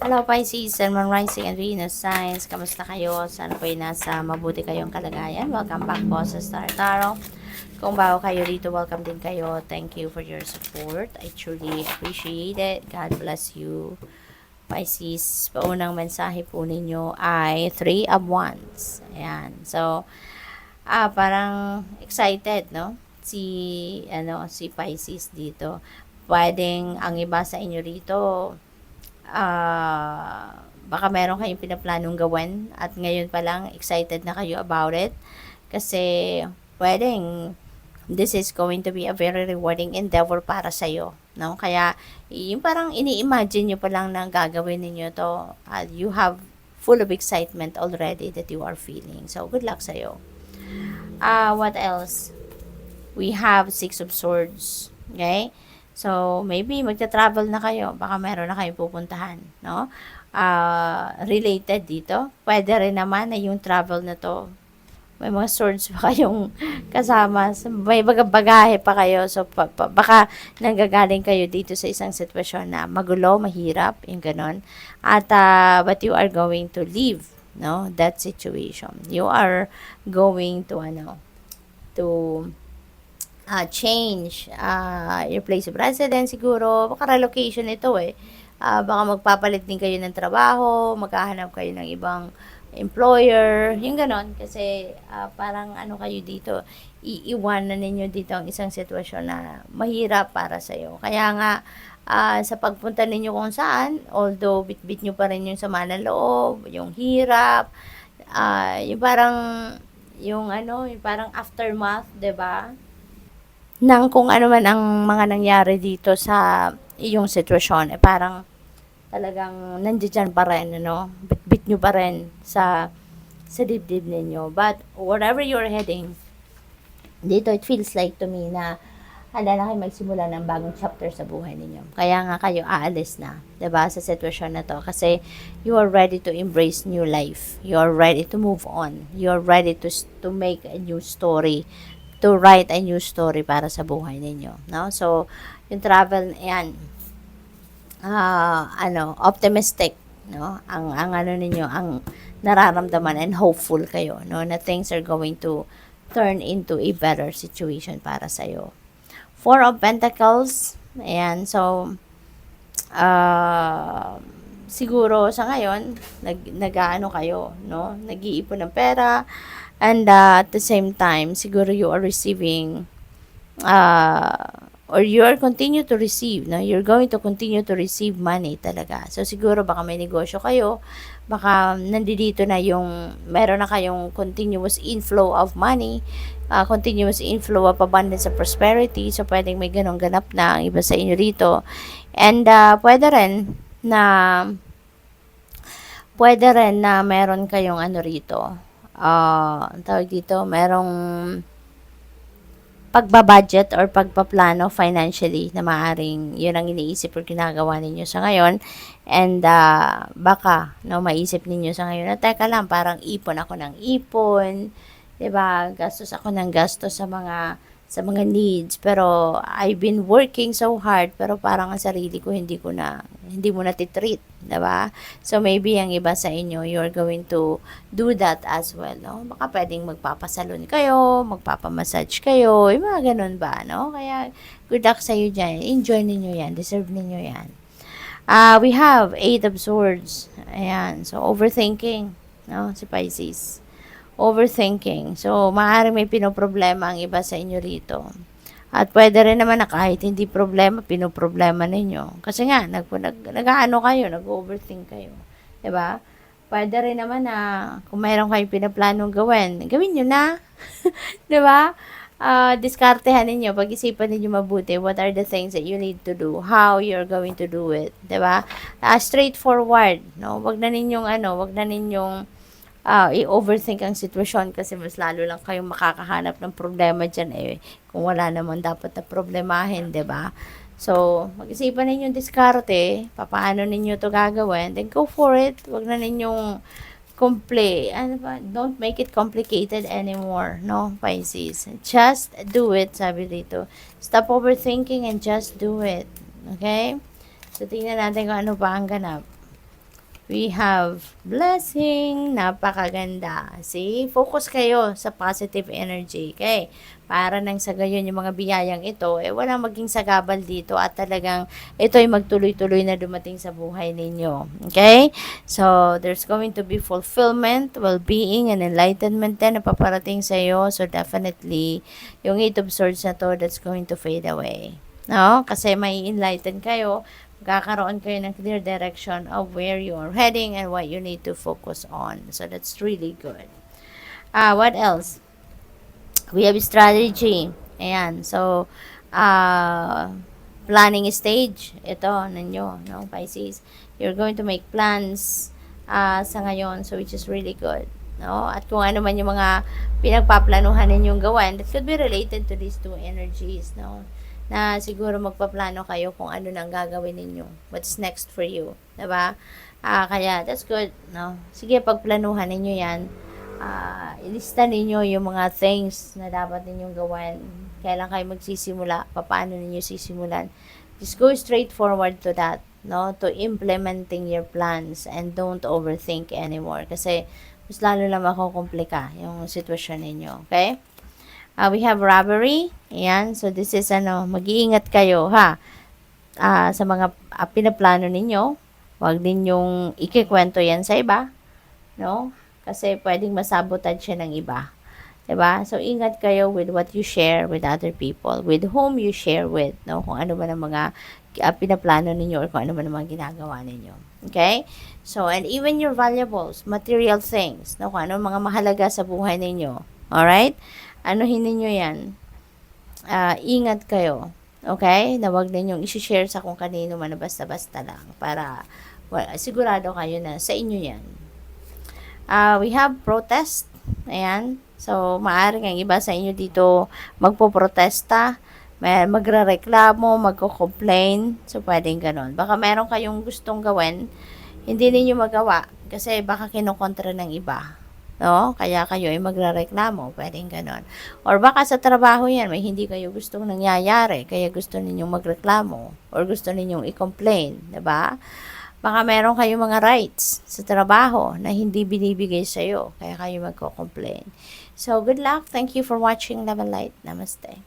Hello Pisces, Sun, Moon, Rising, and Venus signs. Kamusta kayo? Sana po ay nasa mabuti kayong kalagayan. Welcome back po sa Star Tarot. Kung bago kayo dito, welcome din kayo. Thank you for your support. I truly appreciate it. God bless you. Pisces, paunang mensahe po ninyo ay 3 of Wands. Ayan. So, parang excited, no? Si Pisces dito. Pwedeng ang iba sa inyo rito, baka meron kayong pinaplanong gawin at ngayon pa lang excited na kayo about it kasi pwedeng this is going to be a very rewarding endeavor para sa'yo, no? Kaya yung parang ini-imagine nyo pa lang na gagawin ninyo to, you have full of excitement already that you are feeling, so good luck sa'yo. What else? We have 6 of Swords, okay? So, maybe magta-travel na kayo. Baka meron na kayong pupuntahan, no? Related dito. Pwede rin naman na yung travel na to, may mga swords pa kayong kasama. May bagahe pa kayo. So, baka nanggagaling kayo dito sa isang sitwasyon na magulo, mahirap, yung ganon. At, but you are going to leave, no? That situation. You are going to, change your place of residence siguro. Baka relocation ito eh. Baka magpapalit din kayo ng trabaho, maghahanap kayo ng ibang employer, yung ganon. Kasi parang kayo dito, iiwanan ninyo dito ang isang sitwasyon na mahirap para sa'yo. Kaya nga, sa pagpunta ninyo kung saan, although bit-bit nyo pa rin yung sama ng loob, yung hirap, yung parang, yung parang aftermath, 'di ba? Ng kung ano man ang mga nangyari dito sa iyong sitwasyon, parang talagang nandiyan pa rin, bit-bit nyo pa rin sa dibdib ninyo. But wherever you're heading, dito it feels like to me na handa na kayo magsimula ng bagong chapter sa buhay ninyo. Kaya nga kayo aalis na, 'di ba, sa sitwasyon na to kasi you are ready to embrace new life. You are ready to move on. You are ready to make a new story, to write a new story para sa buhay ninyo, no? So, yung travel, yan, optimistic, no? Ang ninyo, ang nararamdaman and hopeful kayo, no? Na things are going to turn into a better situation para sa'yo. 4 of Pentacles, ayan, so, siguro sa ngayon, nag-ano kayo, no? Nag-iipon ng pera, and at the same time, siguro you are receiving, or you are continue to receive, no? You're going to continue to receive money talaga. So, siguro baka may negosyo kayo, baka nandito na yung, meron na kayong continuous inflow of money, continuous inflow of abundance of prosperity. So, pwedeng may ganong ganap na ang iba sa inyo rito. And, pwede rin na meron kayong rito, ang tawag dito, merong pagbabudget or pagpaplano financially na maaring yun ang iniisip or ginagawa ninyo sa ngayon. And baka maisip ninyo sa ngayon na teka lang, parang ipon ako ng ipon, 'di ba? Gastos ako ng gastos sa mga needs, pero I've been working so hard, pero parang ang sarili ko hindi mo na titreat, 'di ba? So maybe ang iba sa inyo, you're going to do that as well, no? Baka pwedeng magpapasalon kayo, magpapamassage kayo, yung mga ganun ba, no? Kaya good luck sa iyo diyan. Enjoy ninyo 'yan, deserve ninyo 'yan. We have 8 of Swords. Ayan, so overthinking, no? Si Pisces. Overthinking. So, maaaring may pinoproblema ang iba sa inyo rito. At pwede rin naman na kahit hindi problema, pinoproblema ninyo. Kasi nga, nag-ano kayo, nag-overthink kayo. 'Di ba? Pwede rin naman na kung mayroon kayong pinaplanong gawin nyo na. 'Di ba? Diskartehan ninyo, pag-isipan ninyo mabuti what are the things that you need to do, how you're going to do it. 'Di ba? Straightforward, no? Wag na ninyong i-overthink ang sitwasyon kasi mas lalo lang kayong makakahanap ng problema dyan kung wala naman dapat na problemahin, 'di ba? So, mag-isipan ninyong diskarte, paano ninyo to gagawin, then go for it. Wag na ninyong don't make it complicated anymore, no, Pisces. Just do it, sabi dito. Stop overthinking and just do it. Okay? So, tingnan natin kung ano pa ang ganap. We have blessing, napakaganda. See, focus kayo sa positive energy, okay? Para nang sa gayon yung mga biyayang ito, walang maging sagabal dito at talagang ito ay magtuloy-tuloy na dumating sa buhay ninyo. Okay? So, there's going to be fulfillment, well-being, and enlightenment din na paparating sa iyo. So, definitely, yung 8 of Swords na to, that's going to fade away. No? Kasi may enlighten kayo, magkakaroon kayo ng clear direction of where you are heading and what you need to focus on. So, that's really good. What else? We have strategy. Ayan. So, planning stage. Ito, ninyo, no, Pisces. You're going to make plans sa ngayon, so which is really good. No? At kung ano man yung mga pinagpaplanuhan ninyong gawin, that could be related to these two energies, no? Na siguro magpaplano kayo kung ano nang gagawin ninyo. What's next for you, 'di ba? Kaya that's good, no? Sige, pagplanuhan ninyo 'yan. Ilista ninyo yung mga things na dapat ninyong gawin. Kailan kayo magsisimula, paano ninyo sisimulan. Just go straight forward to that, no? To implementing your plans and don't overthink anymore kasi mas lalo na makukomplika yung sitwasyon ninyo, okay? We have robbery. Ayan. So, this is mag-iingat kayo, ha? Sa mga pinaplano ninyo. Huwag ninyong ikikwento yan sa iba. No? Kasi pwedeng masabotage siya ng iba. Diba? So, ingat kayo with what you share with other people. With whom you share with. No? Kung ano man ang mga pinaplano ninyo or kung ano man ang mga ginagawa ninyo. Okay? So, and even your valuables, material things. No? Kung ano mga mahalaga sa buhay ninyo. Alright? Anuhin ninyo yan. Ingat kayo. Okay? Na huwag ninyong isi-share sa kung kanino man na basta-basta lang. Para sigurado kayo na sa inyo yan. We have protest. Ayan. So, maaaring ang iba sa inyo dito magpo-protesta, magre-reklamo, magko-complain. So, pwedeng ganun. Baka meron kayong gustong gawin, hindi ninyo magawa kasi baka kinokontra ng iba. No? Kaya kayo ay magrereklamo, pwedeng ganon. Or baka sa trabaho yan, may hindi kayo gustong nangyayari, kaya gusto ninyong magreklamo or gusto ninyong i-complain, 'di ba? Baka meron kayong mga rights sa trabaho na hindi binibigay sa iyo, kaya kayo magko-complain. So, good luck. Thank you for watching Love and Light. Namaste.